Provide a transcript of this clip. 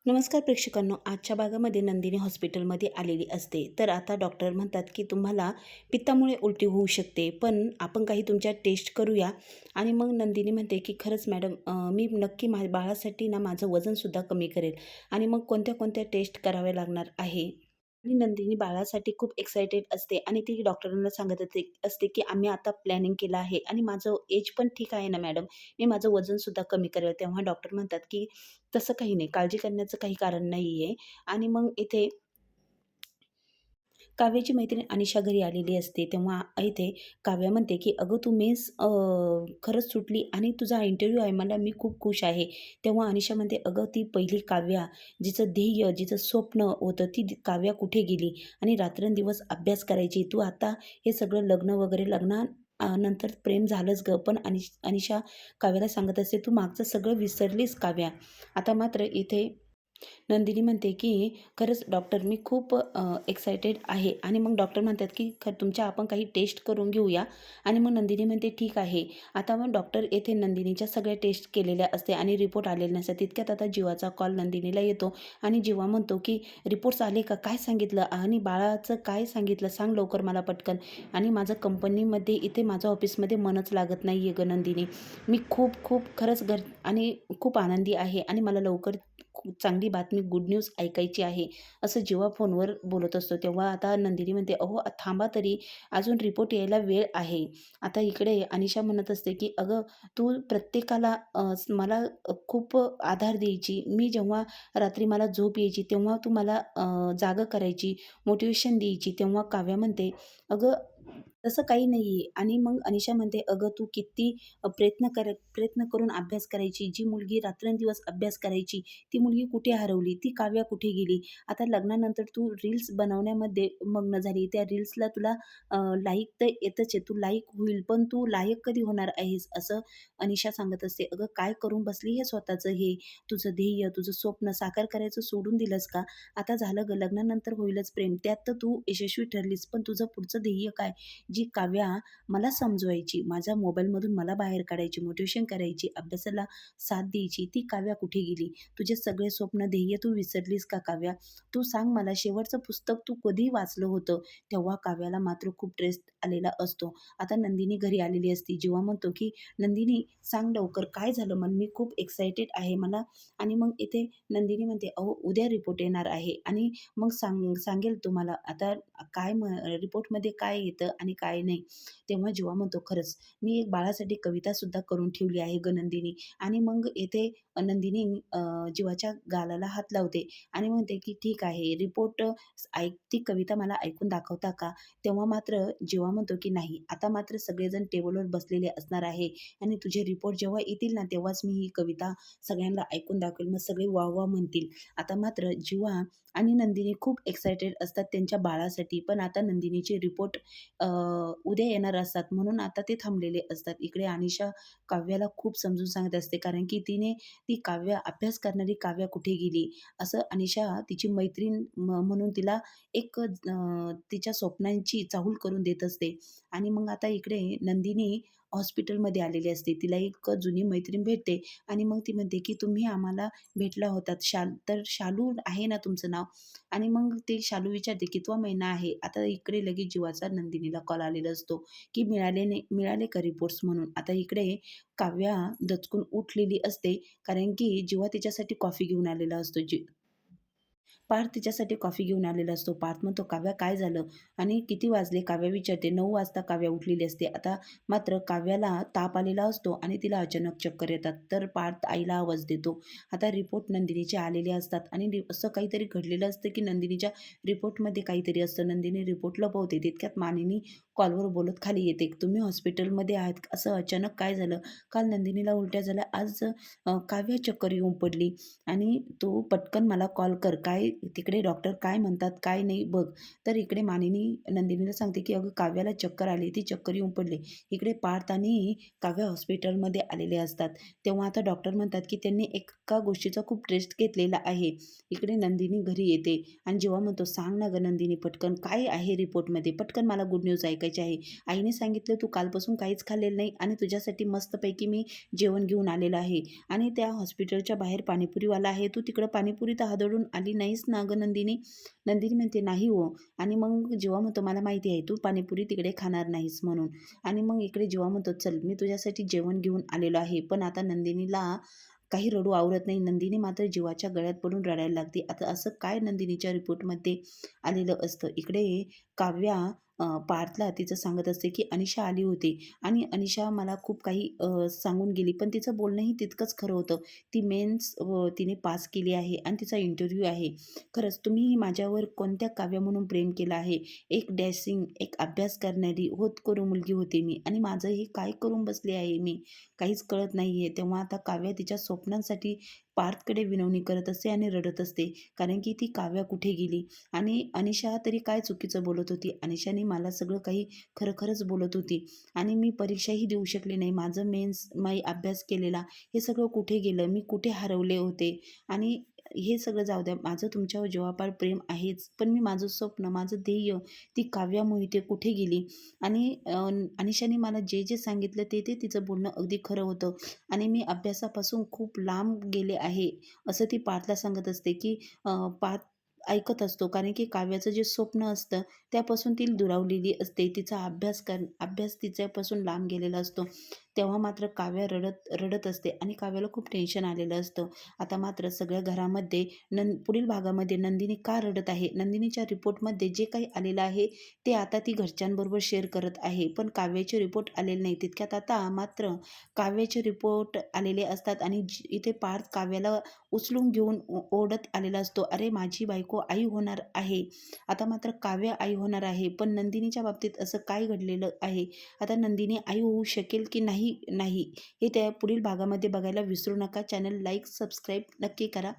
नमस्कार प्रेक्षकांनो, आजच्या भागामध्ये नंदिनी हॉस्पिटलमध्ये आलेली असते. तर आता डॉक्टर म्हणतात की तुम्हाला पित्तामुळे उलटी होऊ शकते, पण आपण काही तुमच्या टेस्ट करूया. आणि मग नंदिनी म्हणते की खरंच मॅडम, मी नक्की माझ्या बाळासाठी ना माझं वजनसुद्धा कमी करेल. आणि मग कोणत्या कोणत्या टेस्ट कराव्या लागणार आहे. आणि नंदिनी बाळासाठी खूप एक्सायटेड असते आणि ती डॉक्टरांना सांगत असते की आम्ही आता प्लॅनिंग केलं आहे आणि माझं एज पण ठीक आहे ना मॅडम, मी माझं वजनसुद्धा कमी करेल. तेव्हा डॉक्टर म्हणतात की तसं काही नाही, काळजी करण्याचं काही कारण नाही आहे. आणि मग इथे काव्याची मैत्रीण अनिशा घरी आलेली असते. तेव्हा इथे काव्या म्हणते, की "अगं तू मेन्स खरंच सुटली आणि तुझा इंटरव्ह्यू आहे, मला मी खूप खुश आहे." तेव्हा अनिशा म्हणते, "अगं ती पहिली काव्या, जिचं ध्येय, जिचं स्वप्न होतं, ती काव्या कुठे गेली? आणि रात्रंदिवस अभ्यास करायची. तू आता हे सगळं लग्न वगैरे नंतर प्रेम झालंच गं." पण अनिशा काव्याला सांगत असते, "तू मागचं सगळं विसरलीस काव्या." आता मात्र इथे नंदिनी म्हणते, की "खरंच डॉक्टर, मी खूप एक्सायटेड आहे." आणि मग डॉक्टर म्हणतात, की तुमच्या आपण काही टेस्ट करून घेऊया." आणि मग नंदिनी म्हणते, "ठीक आहे." आता मग डॉक्टर येथे नंदिनीच्या सगळ्या टेस्ट केलेल्या असते आणि रिपोर्ट आलेले नसतात. तितक्यात आता जीवाचा कॉल नंदिनीला येतो आणि जीवा म्हणतो, की "रिपोर्ट्स आले का? काय सांगितलं? आणि बाळाचं काय सांगितलं? सांग लवकर मला पटकन. आणि माझं कंपनीमध्ये इथे माझं ऑफिसमध्ये मनच लागत नाही आहे गं नंदिनी. मी खूप खूप खरंच आणि खूप आनंदी आहे आणि मला लवकर खूप चांगली बातमी, गुड न्यूज ऐकायची आहे." असं जेव्हा फोनवर बोलत असतो तेव्हा आता नंदिनी म्हणते, "अहो थांबा तरी, अजून रिपोर्ट यायला वेळ आहे." आता इकडे अनिशा म्हणत असते, की "अगं तू प्रत्येकाला मला खूप आधार द्यायची. मी जेव्हा रात्री मला झोप यायची तेव्हा तू मला जागं करायची, मोटिव्हेशन द्यायची." तेव्हा काव्या म्हणते, "अगं तसं काही नाही आहे." आणि मग अनिशा म्हणते, "अगं तू किती प्रयत्न करून अभ्यास करायची. जी मुलगी रात्रंदिवस अभ्यास करायची, ती मुलगी कुठे हरवली? ती काव्या कुठे गेली? आता लग्नानंतर तू रील्स बनवण्यामध्ये मग्न झाली. त्या रील्सला तुला लाईक तर येतच आहे. तू लाईक होईल, पण तू लायक कधी होणार आहेस?" असं अनिशा सांगत असते. "अगं काय करून बसली हे स्वतःचं हे? तुझं ध्येय, तुझं स्वप्न साकार करायचं सोडून दिलंस का? आता झालं गं, लग्नानंतर होईलच प्रेम. त्यात तर तू यशस्वी ठरलीस, पण तुझं पुढचं ध्येय काय?" जी काव्या मला समजवायची, माझ्या मोबाईलमधून मला बाहेर काढायची, मोटिव्हेशन करायची, अभ्यासाला साथ द्यायची, ती काव्या कुठे गेली? तुझे सगळे स्वप्न, ध्येय तू विसरलीस का काव्या? तू सांग मला, शेवटचं पुस्तक तू कधी वाचलं होतं?" तेव्हा काव्याला मात्र खूप स्ट्रेस आलेला असतो. आता नंदिनी घरी आलेली असते. जीवा म्हणतो, की "नंदिनी सांग लवकर काय झालं? मी खूप एक्सायटेड आहे मला." आणि मग इथे नंदिनी म्हणते, "अहो उद्या रिपोर्ट येणार आहे आणि मग सांगेल तुम्हाला आता काय रिपोर्टमध्ये काय येतं आणि काय नाही." तेव्हा जीवा म्हणतो, "खरंच मी एक बाळासाठी कवितासुद्धा करून ठेवली आहे गं नंदिनी." आणि मग येथे नंदिनी जीवाच्या गालाला हात लावते आणि म्हणते, की "ठीक आहे, रिपोर्ट ती कविता मला ऐकून दाखवता का?" तेव्हा मात्र जीवा म्हणतो, की "नाही, आता मात्र सगळेजण टेबलवर बसलेले असणार आहे आणि तुझे रिपोर्ट जेव्हा येतील ना, तेव्हाच मी ही कविता सगळ्यांना ऐकून दाखवेल. मग सगळे वाह-वाह म्हणतील." आता मात्र जीवा आणि नंदिनी खूप एक्सायटेड असतात त्यांच्या बाळासाठी. पण आता नंदिनीचे रिपोर्ट उद्या येणार असतात म्हणून आता ते थांबलेले असतात. इकडे अनिशा काव्याला खूप समजून सांगत असते, कारण की ती काव्या, अभ्यास करणारी काव्या कुठे गेली? असं अनिशा तिची मैत्रीण म्हणून तिला एक तिच्या स्वप्नांची चाहूल करून देत असते. आणि मग आता इकडे नंदिनी हॉस्पिटलमध्ये आलेली असते. तिला एक जुनी मैत्रीण भेटते आणि मग ती म्हणते, की "तुम्ही आम्हाला भेटला होतात. तर शालू आहे ना तुमचं नाव?" आणि मग ते शालू विचारते, "कितवा महिना आहे?" आता इकडे लगेच जीवाचा नंदिनीला कॉल आलेला असतो, की मिळाले का रिपोर्ट्स म्हणून. आता इकडे काव्या दचकून उठलेली असते, कारण की जीवा तिच्यासाठी कॉफी घेऊन आलेला असतो. पार्थ तिच्यासाठी कॉफी घेऊन आलेला असतो. पार्थ म्हणतो, "काव्या काय झालं? आणि किती वाजले?" काव्या विचारते. 9 वाजता काव्या उठलेली असते. आता मात्र काव्याला ताप आलेला असतो आणि तिला अचानक चक्कर येतात. तर पार्थ आईला आवाज देतो. आता रिपोर्ट नंदिनीचे आलेले असतात आणि असं काहीतरी घडलेलं असतं, की नंदिनीच्या रिपोर्टमध्ये काहीतरी असतं. नंदिनी रिपोर्ट लपवते. तितक्यात मानिनी कॉलवर बोलत खाली येते. "तुम्ही हॉस्पिटलमध्ये आहात? असं अचानक काय झालं? काल नंदिनीला उलट्या झाल्या, आज काव्या चक्कर येऊन पडली आणि तू पटकन मला कॉल कर. काय काय तिकडे डॉक्टर काय म्हणतात काय नाही बघ. तर इकडे मानिनी नंदिनीला सांगते की अगं काव्याला चक्कर आली, ती चक्कर येऊन पडली. इकडे पार्थ आणि काव्या हॉस्पिटलमध्ये आलेले असतात. तेव्हा आता डॉक्टर म्हणतात की त्यांनी एका गोष्टीचा खूप टेस्ट घेतलेला आहे. इकडे नंदिनी घरी येते आणि जेव्हा म्हणतो, "सांग ना गं नंदिनी पटकन, काय आहे रिपोर्टमध्ये? पटकन मला गुड न्यूज ऐकायची आहे." आईने सांगितलं, "तू कालपासून काहीच खाल्लेलं नाही आणि तुझ्यासाठी मस्तपैकी मी जेवण घेऊन आलेलं आहे आणि त्या हॉस्पिटलच्या बाहेर पाणीपुरीवाला आहे. तू तिकडं पाणीपुरी तर हादडून आली नाहीस ना गं नंदिनी?" नंदिनी म्हणते, "नाही हो." आणि मग जेव्हा म्हणतो, "मला माहिती आहे तू पाणीपुरी तिकडे खाणार नाहीस म्हणून." आणि मग इकडे जेव्हा म्हणतो, "चल मी तुझ्यासाठी जेवण घेऊन आलेलो आहे." पण आता नंदिनीला काही रडू आवरत नाही. नंदिनी मात्र जीवाच्या गळ्यात पडून रडायला लागते. आता असं काय नंदिनीच्या रिपोर्टमध्ये आलेलं असतं. इकडे काव्या पार्थला तिचं सांगत असते, की अनिशा आली होती आणि अनिशा मला खूप काही सांगून गेली. पण तिचं बोलणंही तितकंच खरं होतं. ती मेन्स तिने पास केली आहे आणि तिचा इंटरव्ह्यू आहे. खरंच तुम्ही माझ्यावर कोणत्या काव्या म्हणून प्रेम केलं आहे. एक डॅशिंग, एक अभ्यास करणारी, होतकरू मुलगी होते मी आणि माझं हे काय करून बसले आहे मी. काहीच कळत नाहीये. तेव्हा आता काव्या तिच्या स्वप्नांसाठी पार्थकडे विनवणी करत असते आणि रडत असते. कारण की ती काव्या कुठे गेली आणि अनिशा तरी काय चुकीचं बोलत होती. अनिशाने मला सगळं काही खरं-खरंच बोलत होती आणि मी परीक्षाही देऊ शकले नाही. माझं मेन्स, मी अभ्यास केलेला हे सगळं कुठे गेलं? मी कुठे हरवले होते? आणि हे सगळं जाऊ द्या. माझं तुमच्यावर जीवापाड प्रेम आहेच. पण मी माझं स्वप्न, माझं ध्येय, ती काव्या मोहिते कुठे गेली? आणि अनिशाने मला जे सांगितलं ते तिचं बोलणं अगदी खरं होतं आणि मी अभ्यासापासून खूप लांब गेले आहे, असं ती पार्थला सांगत असते, की पार्थ ऐकत असतो. कारण की काव्याचं जे स्वप्न असतं, त्यापासून ती दुरावलेली असते. तिचा अभ्यास तिच्यापासून लांब गेलेला असतो. तेव्हा मात्र काव्या रडत रडत असते आणि काव्याला खूप टेन्शन आलेलं असतं. आता मात्र सगळ्या घरामध्ये पुढील भागामध्ये नंदिनी का रडत आहे? नंदिनीच्या रिपोर्टमध्ये जे काही आलेलं आहे, ते आता ती घरच्यांबरोबर शेअर करत आहे. पण काव्याचे रिपोर्ट आलेले नाही. तितक्यात आता मात्र काव्याचे रिपोर्ट आलेले असतात आणि इथे पार्थ काव्याला उचलून घेऊन ओरडत आलेला असतो, "अरे माझी बायको आई होणार आहे." आता मात्र काव्या आई होणार आहे. पण नंदिनीच्या बाबतीत असं काय घडलेलं आहे? आता नंदिनी आई होऊ शकेल की नाही? हे त्या पुढील भागामध्ये बघायला विसरू नका. चॅनल लाईक, सबस्क्राईब नक्की करा.